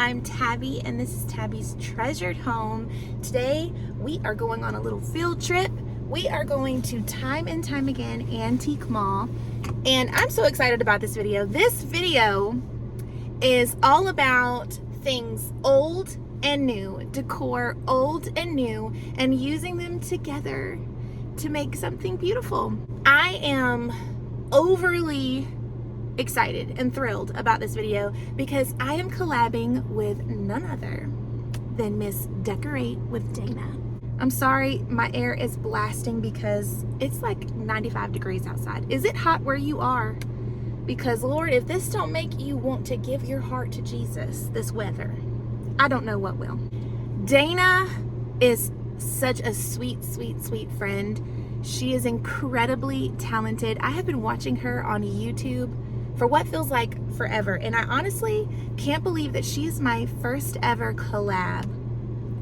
I'm Tabby and this is Tabby's Treasured Home. Today we are going on a little field trip. We are going to Time and Time Again Antique Mall, and I'm so excited about this video. This video is all about things old and new, decor old and new, and using them together to make something beautiful. I am overly excited and thrilled about this video because I am collabing with none other than Miss Decorate with Dana. I'm sorry, my air is blasting because it's like 95 degrees outside. Is it hot where you are? Because Lord, if this don't make you want to give your heart to Jesus, this weather, I don't know what will. Dana is such a sweet, sweet, sweet friend. She is incredibly talented. I have been watching her on YouTube for what feels like forever, and I honestly can't believe that she is my first ever collab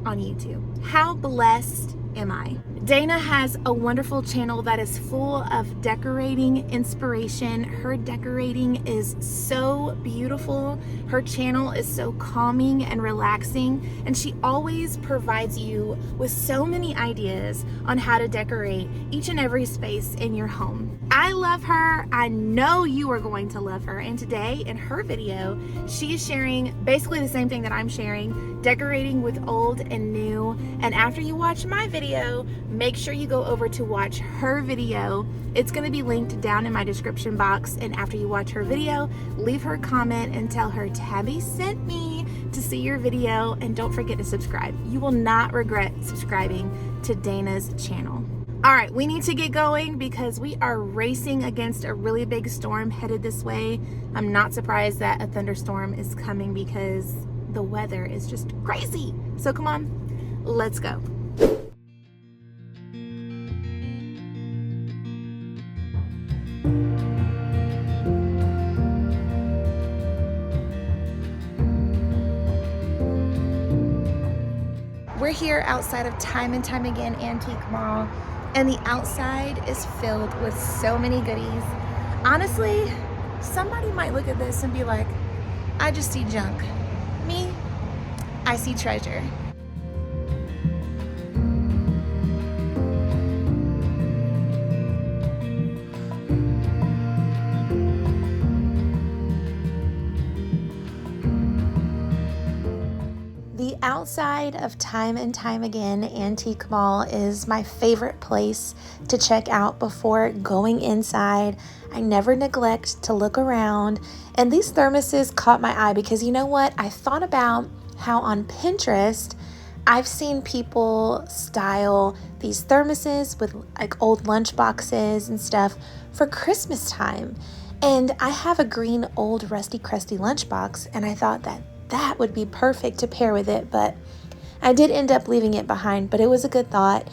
on YouTube. How blessed am I? Dana has a wonderful channel that is full of decorating inspiration. Her decorating is so beautiful. Her channel is so calming and relaxing, and she always provides you with so many ideas on how to decorate each and every space in your home. I love her. I know you are going to love her. And today in her video, she is sharing basically the same thing that I'm sharing, decorating with old and new. And after you watch my video, make sure you go over to watch her video. It's going to be linked down in my description box. And after you watch her video, leave her a comment and tell her Tabby sent me to see your video. And don't forget to subscribe. You will not regret subscribing to Dana's channel. All right, we need to get going because we are racing against a really big storm headed this way. I'm not surprised that a thunderstorm is coming because the weather is just crazy. So come on, let's go. We're here outside of Time and Time Again Antique Mall, and the outside is filled with so many goodies. Honestly, somebody might look at this and be like, I just see junk. Me, I see treasure. The outside of Time and Time Again Antique Mall is my favorite place to check out before going inside. I never neglect to look around, and these thermoses caught my eye because you know what? I thought about how on Pinterest I've seen people style these thermoses with like old lunch boxes and stuff for Christmas time. And I have a green old rusty crusty lunchbox, and I thought that would be perfect to pair with it, but I did end up leaving it behind, but it was a good thought.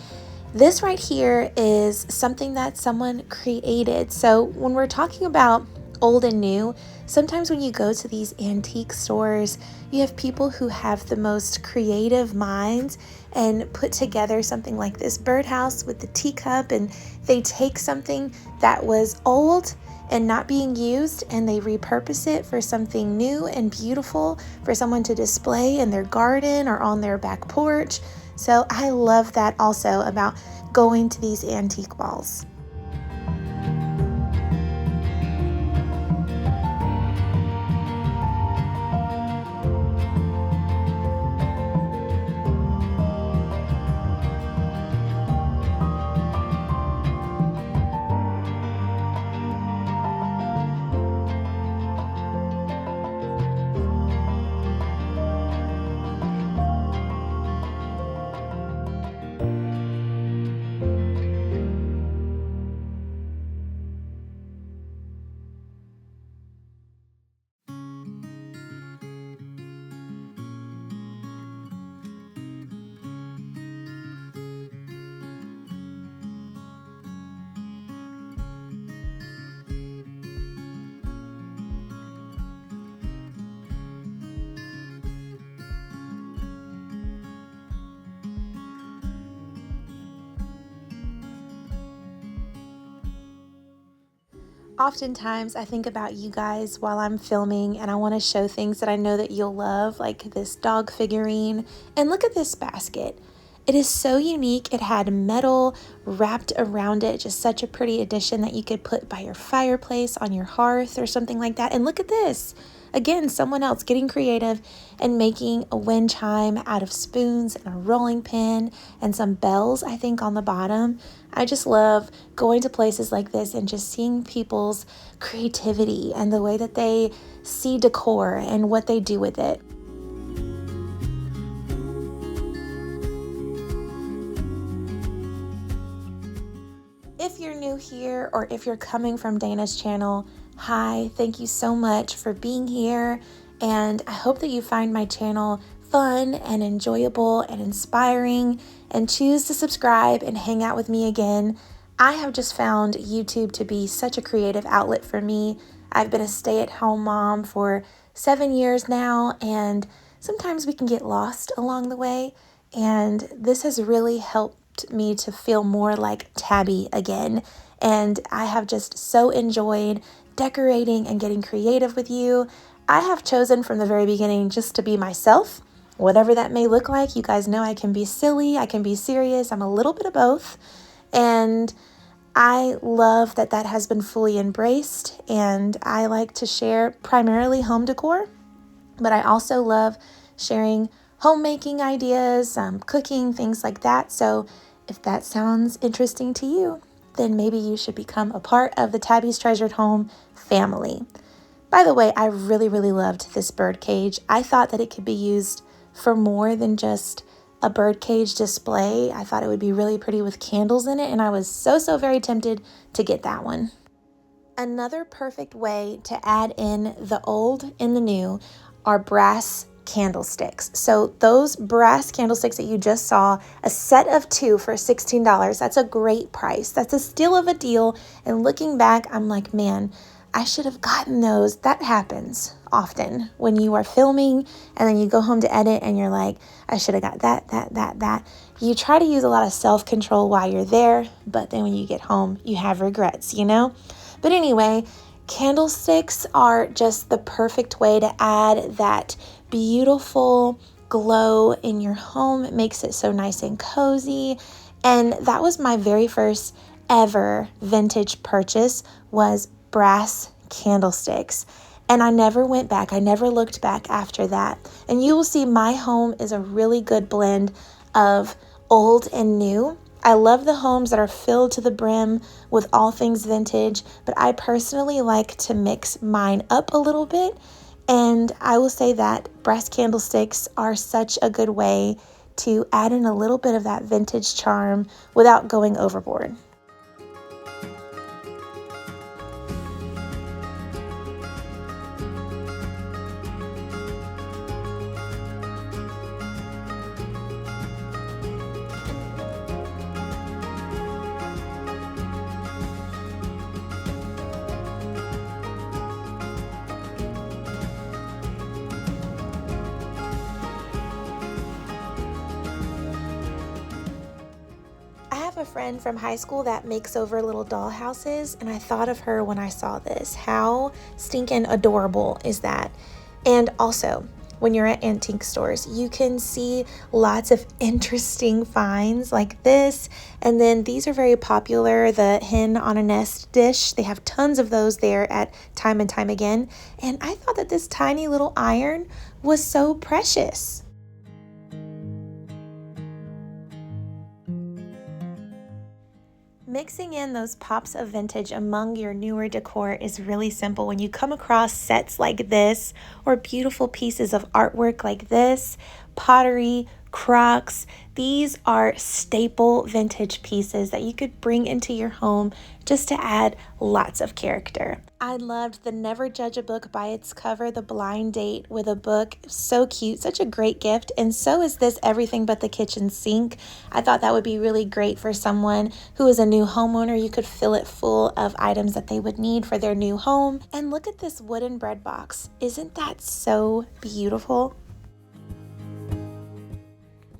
This right here is something that someone created. So when we're talking about old and new, sometimes when you go to these antique stores, you have people who have the most creative minds and put together something like this birdhouse with the teacup, and they take something that was old and not being used and they repurpose it for something new and beautiful for someone to display in their garden or on their back porch. So I love that also about going to these antique malls. Oftentimes I think about you guys while I'm filming and I want to show things that I know that you'll love, like this dog figurine. And look at this basket. It is so unique. It had metal wrapped around it, just such a pretty addition that you could put by your fireplace, on your hearth or something like that. And look at this. Again, someone else getting creative and making a wind chime out of spoons and a rolling pin and some bells, I think, on the bottom. I just love going to places like this and just seeing people's creativity and the way that they see decor and what they do with it. If you're new here or if you're coming from Dana's channel, hi, thank you so much for being here, and I hope that you find my channel fun and enjoyable and inspiring and choose to subscribe and hang out with me again. I have just found YouTube to be such a creative outlet for me. I've been a stay-at-home mom for 7 years now, and sometimes we can get lost along the way, and this has really helped me to feel more like Tabby again. And I have just so enjoyed decorating and getting creative with you. I have chosen from the very beginning just to be myself, whatever that may look like. You guys know I can be silly, I can be serious, I'm a little bit of both. And I love that that has been fully embraced, and I like to share primarily home decor, but I also love sharing homemaking ideas, cooking, things like that. So if that sounds interesting to you, then maybe you should become a part of the Tabby's Treasured Home family. By the way, I really loved this bird cage. I thought that it could be used for more than just a bird cage display. I thought it would be really pretty with candles in it, and I was so very tempted to get that one. Another perfect way to add in the old and the new are brass candlesticks. So those brass candlesticks that you just saw, a set of 2 for $16, that's a great price. That's a steal of a deal. And looking back, I'm like, man, I should have gotten those. That happens often when you are filming and then you go home to edit and you're like, I should have got that. You try to use a lot of self-control while you're there, but then when you get home, you have regrets, you know? But anyway, candlesticks are just the perfect way to add that beautiful glow in your home. It makes it so nice and cozy. And that was my very first ever vintage purchase, was brass candlesticks. And I never went back. I never looked back after that. And you will see my home is a really good blend of old and new. I love the homes that are filled to the brim with all things vintage, but I personally like to mix mine up a little bit. And I will say that brass candlesticks are such a good way to add in a little bit of that vintage charm without going overboard. A friend from high school that makes over little doll houses, and I thought of her when I saw this. How stinking adorable is that? And also, when you're at antique stores, you can see lots of interesting finds like this. And then these are very popular, the hen on a nest dish. They have tons of those there at Time and Time Again. And I thought that this tiny little iron was so precious. Mixing in those pops of vintage among your newer decor is really simple. When you come across sets like this or beautiful pieces of artwork like this, pottery, Crocs, these are staple vintage pieces that you could bring into your home just to add lots of character. I loved the Never Judge a Book by its cover, the blind date with a book. So cute, such a great gift. And so is this Everything But the Kitchen Sink. I thought that would be really great for someone who is a new homeowner. You could fill it full of items that they would need for their new home. And look at this wooden bread box. Isn't that so beautiful?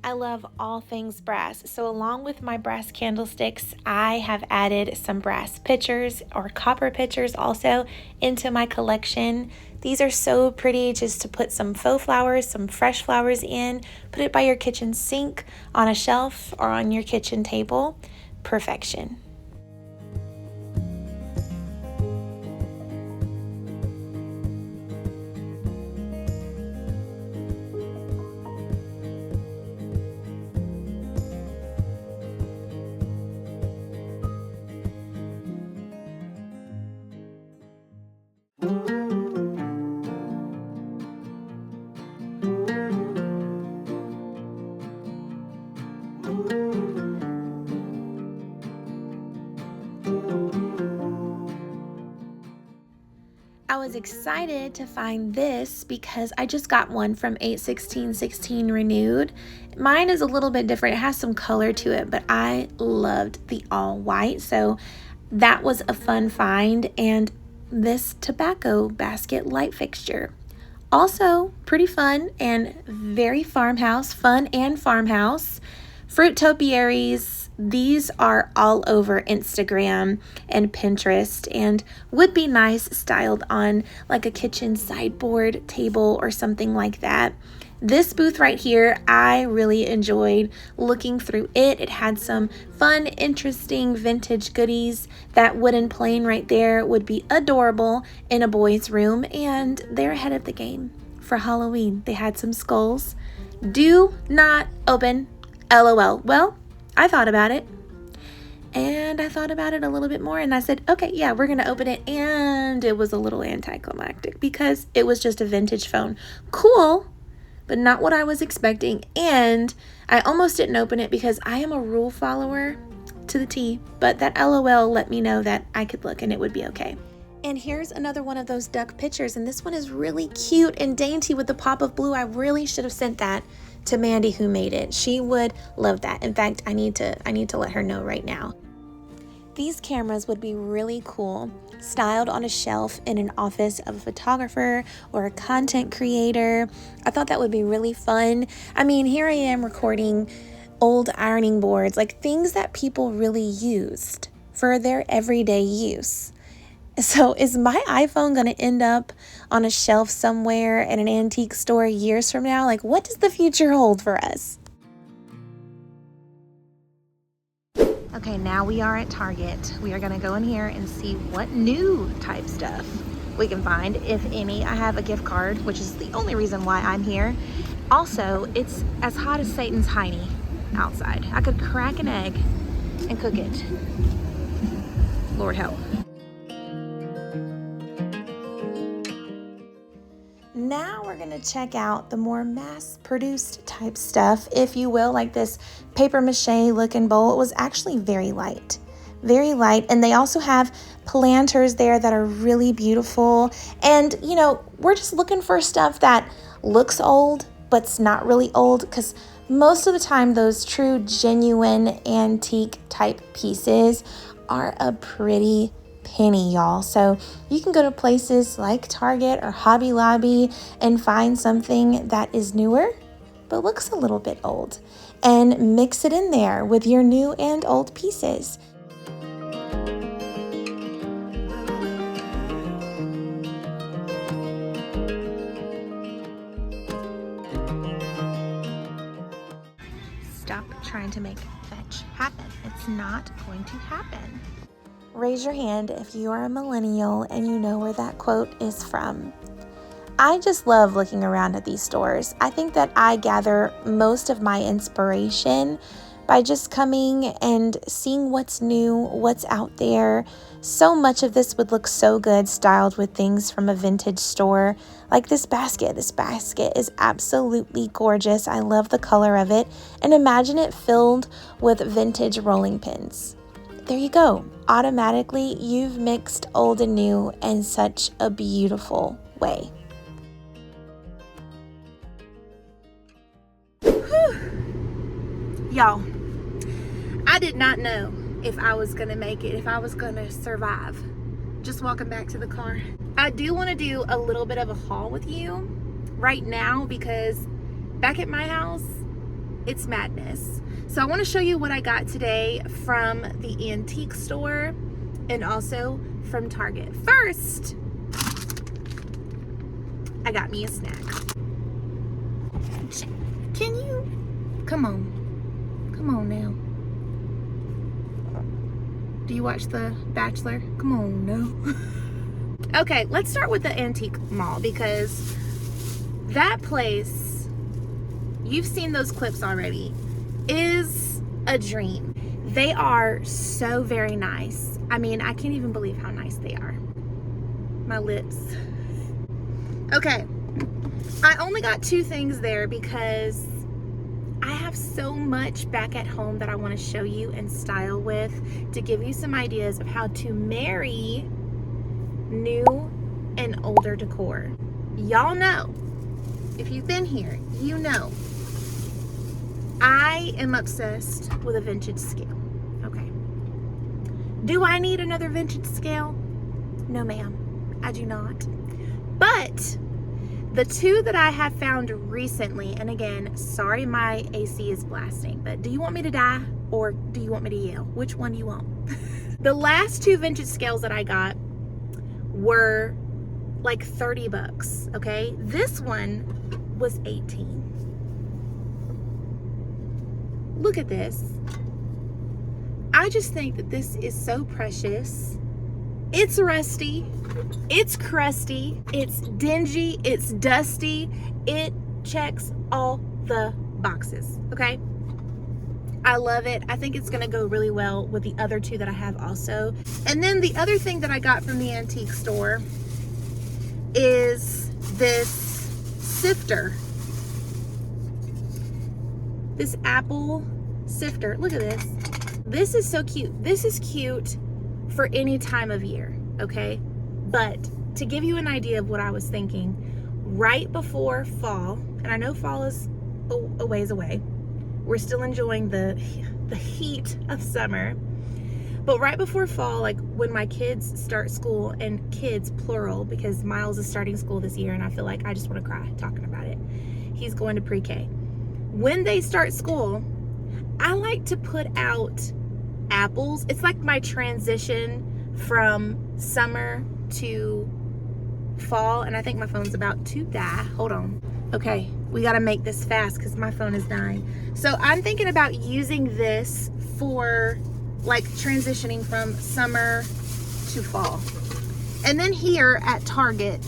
I I love all things brass, so along with my brass candlesticks, I have added some brass pitchers or copper pitchers also into my collection. These are so pretty just to put some faux flowers, some fresh flowers in, put it by your kitchen sink, on a shelf, or on your kitchen table. Perfection. I was excited to find this because I just got one from 8/16/16 Renewed. Mine is a little bit different. It has some color to it, but I loved the all white, so that was a fun find. And this tobacco basket light fixture, also pretty fun and very farmhouse, fun and farmhouse. Fruit topiaries, these are all over Instagram and Pinterest and would be nice styled on like a kitchen sideboard table or something like that. This booth right here, I really enjoyed looking through it. It had some fun, interesting vintage goodies. That wooden plane right there would be adorable in a boy's room, and they're ahead of the game for Halloween. They had some skulls. Do not open. LOL. Well, I thought about it, and I thought about it a little bit more, and I said, okay, yeah, we're gonna open it. And it was a little anticlimactic because it was just a vintage phone. Cool, but not what I was expecting. And I almost didn't open it because I am a rule follower to the T, but that LOL let me know that I could look and it would be okay. And here's another one of those duck pictures, and this one is really cute and dainty with the pop of blue. I really should have sent that to Mandy, who made it. She would love that. In fact, I need to let her know right now. These cameras would be really cool styled on a shelf in an office of a photographer or a content creator. I thought that would be really fun. I mean, here I am recording old ironing boards, like things that people really used for their everyday use. So is my iPhone going to end up on a shelf somewhere in an antique store years from now? Like, what does the future hold for us? Okay, now we are at Target. We are going to go in here and see what new type stuff we can find, if any. I have a gift card, which is the only reason why I'm here. Also, it's as hot as Satan's hiney outside. I could crack an egg and cook it. Lord help. Now we're going to check out the more mass-produced type stuff, if you will, like this paper mache looking bowl. It was actually very light, and they also have planters there that are really beautiful. And, you know, we're just looking for stuff that looks old, but it's not really old, because most of the time those true, genuine, antique type pieces are a pretty penny, y'all. So you can go to places like Target or Hobby Lobby and find something that is newer but looks a little bit old and mix it in there with your new and old pieces. Stop trying to make fetch happen. It's not going to happen. Raise your hand if you are a millennial and you know where that quote is from. I just love looking around at these stores. I think that I gather most of my inspiration by just coming and seeing what's new, what's out there. So much of this would look so good styled with things from a vintage store. Like this basket. This basket is absolutely gorgeous. I love the color of it. And imagine it filled with vintage rolling pins. There you go. Automatically, you've mixed old and new in such a beautiful way. Y'all, I did not know if I was gonna make it, if I was gonna survive. Just walking back to the car. I do want to do a little bit of a haul with you right now, because back at my house, It's madness. So I want to show you what I got today from the antique store and also from Target. First, I got me a snack. Can you? Come on now. Do you watch The Bachelor? Come on now. Okay, let's start with the antique mall because that place, you've seen those clips already, is a dream. They are so very nice. I mean, I can't even believe how nice they are. My lips. Okay, I only got 2 things there because I have so much back at home that I want to show you and style with to give you some ideas of how to marry new and older decor. Y'all know, if you've been here, you know, I am obsessed with a vintage scale. Okay. Do I need another vintage scale? No, ma'am, I do not. But the 2 that I have found recently, and again, sorry my AC is blasting, but do you want me to die or do you want me to yell? Which one do you want? The last 2 vintage scales that I got were like 30 bucks, okay? This one was 18. Look at this. I just think that this is so precious. It's rusty, it's crusty, it's dingy, it's dusty. It checks all the boxes, okay? I love it. I think it's gonna go really well with the other 2 that I have also. And then the other thing that I got from the antique store is this sifter. This apple sifter. Look at this. This is so cute. This is cute for any time of year, okay? But to give you an idea of what I was thinking, right before fall, and I know fall is a ways away, we're still enjoying the heat of summer, but right before fall, like when my kids start school, and kids plural because Miles is starting school this year and I feel like I just want to cry talking about it. He's going to pre-K. When they start school, I like to put out apples. It's like my transition from summer to fall, and I think my phone's about to die. Hold on. Okay, we gotta make this fast because my phone is dying. So I'm thinking about using this for like transitioning from summer to fall. And then here at Target,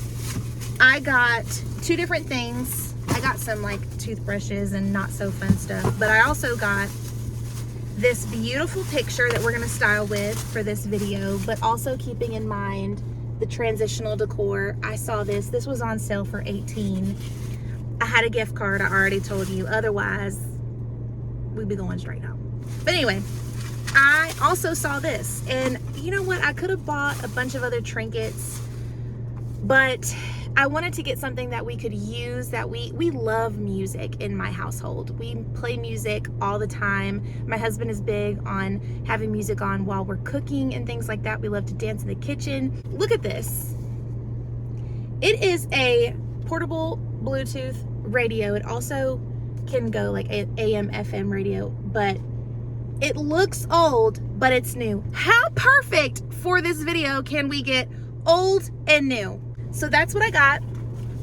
I got 2 different things. I got some like toothbrushes and not so fun stuff, but I also got this beautiful picture that we're gonna style with for this video, but also keeping in mind the transitional decor. I saw this was on sale for 18. I had a gift card, I already told you, otherwise we'd be going straight home. But anyway, I also saw this, and you know what, I could have bought a bunch of other trinkets, but I wanted to get something that we could use, that we love music in my household. We play music all the time. My husband is big on having music on while we're cooking and things like that. We love to dance in the kitchen. Look at this. It is a portable Bluetooth radio. It also can go like AM, FM radio, but it looks old, but it's new. How perfect for this video can we get old and new? So that's what I got.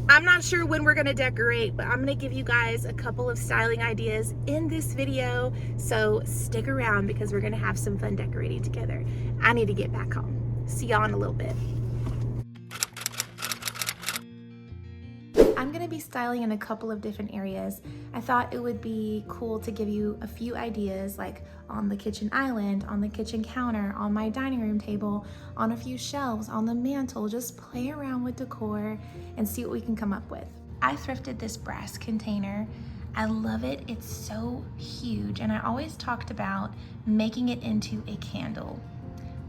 I'm not sure when we're gonna decorate, but I'm gonna give you guys a couple of styling ideas in this video. So stick around because we're gonna have some fun decorating together. I need to get back home. See y'all in a little bit. I'm gonna be styling in a couple of different areas. I thought it would be cool to give you a few ideas, like on the kitchen island, on the kitchen counter, on my dining room table, on a few shelves, on the mantle. Just play around with decor and see what we can come up with. I thrifted this brass container. I love it. It's so huge, and I always talked about making it into a candle.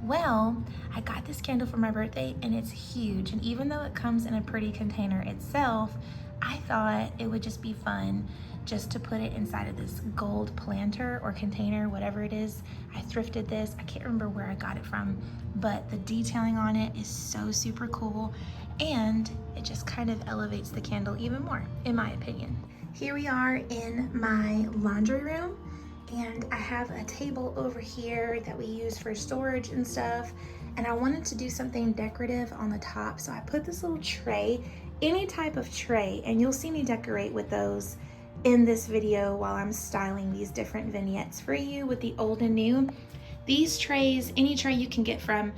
Well, I got this candle for my birthday and it's huge, and even though it comes in a pretty container itself, I thought it would just be fun just to put it inside of this gold planter or container, whatever it is. I thrifted this. I can't remember where I got it from, but the detailing on it is so super cool, and it just kind of elevates the candle even more, in my opinion. Here we are in my laundry room, and I have a table over here that we use for storage and stuff, and I wanted to do something decorative on the top, so I put this little tray, any type of tray, and you'll see me decorate with those in this video while I'm styling these different vignettes for you with the old and new. These trays, any tray you can get from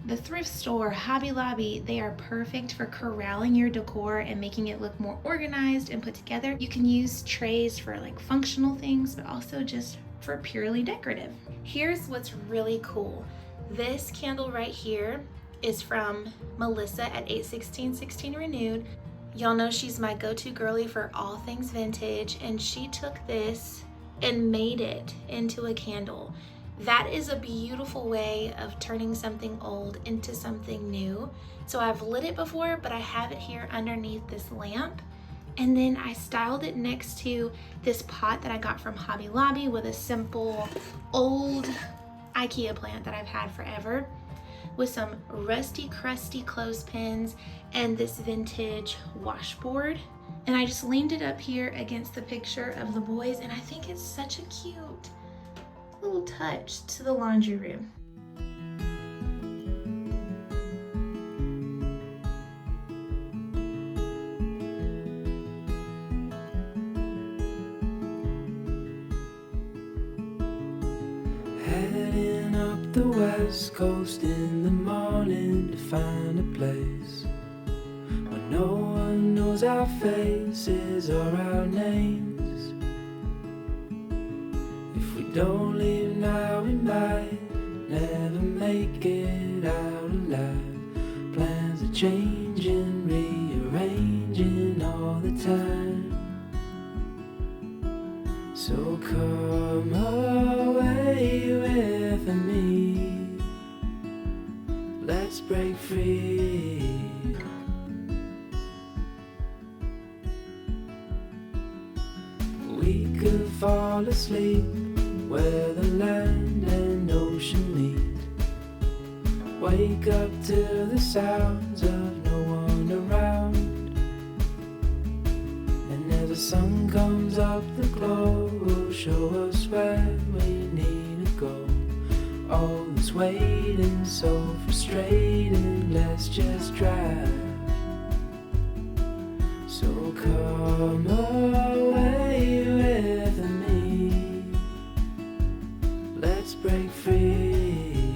the thrift store, Hobby Lobby, they are perfect for corralling your decor and making it look more organized and put together. You can use trays for like functional things, but also just for purely decorative. Here's what's really cool. This candle right here is from Melissa at 81616 Renewed. Y'all know she's my go-to girly for all things vintage, and she took this and made it into a candle. That is a beautiful way of turning something old into something new. So I've lit it before, but I have it here underneath this lamp. And then I styled it next to this pot that I got from Hobby Lobby with a simple old IKEA plant that I've had forever, with some rusty, crusty clothespins and this vintage washboard. And I just leaned it up here against the picture of the boys, and I think it's such a cute little touch to the laundry room. Heading up the west coast in the morning to find a place where no one knows our faces or our names. If we don't leave now, we might never make it out alive. Plans are changing, rearranging all the time. So come away with me, let's break free. We could fall asleep where the land and ocean meet. Wake up to the sounds of no one around. And as the sun comes up, the glow will show us where we need to go. All this waiting, so frustrating, let's just drive. So come away with me, let's break free.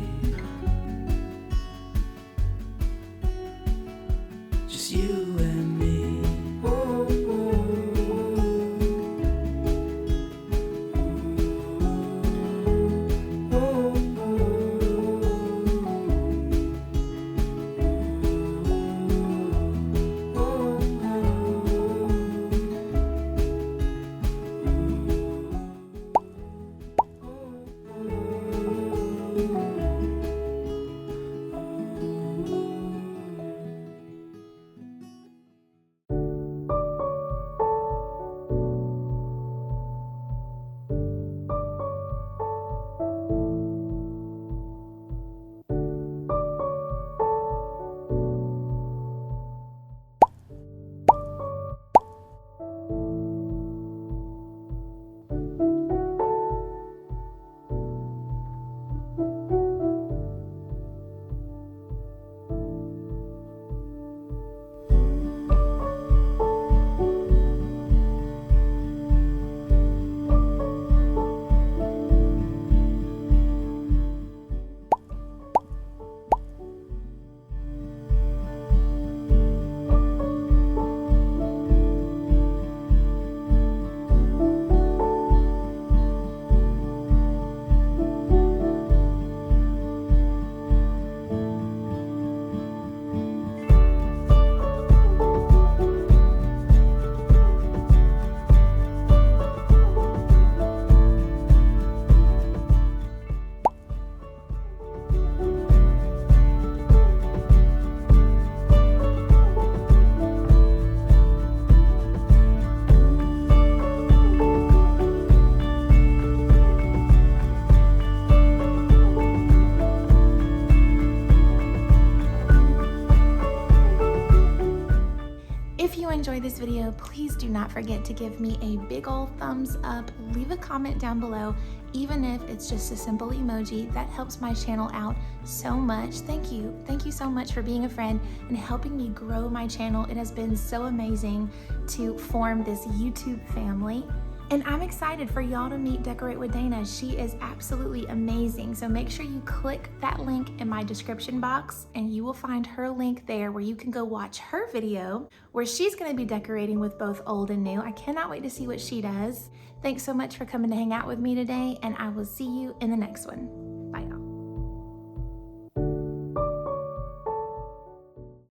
Just you and me. Oh, If you enjoyed this video, please do not forget to give me a big old thumbs up. Leave a comment down below, even if it's just a simple emoji. That helps my channel out so much. Thank you. Thank you so much for being a friend and helping me grow my channel. It has been so amazing to form this YouTube family. And I'm excited for y'all to meet Decorate with Dana. She is absolutely amazing. So make sure you click that link in my description box and you will find her link there where you can go watch her video where she's gonna be decorating with both old and new. I cannot wait to see what she does. Thanks so much for coming to hang out with me today, and I will see you in the next one.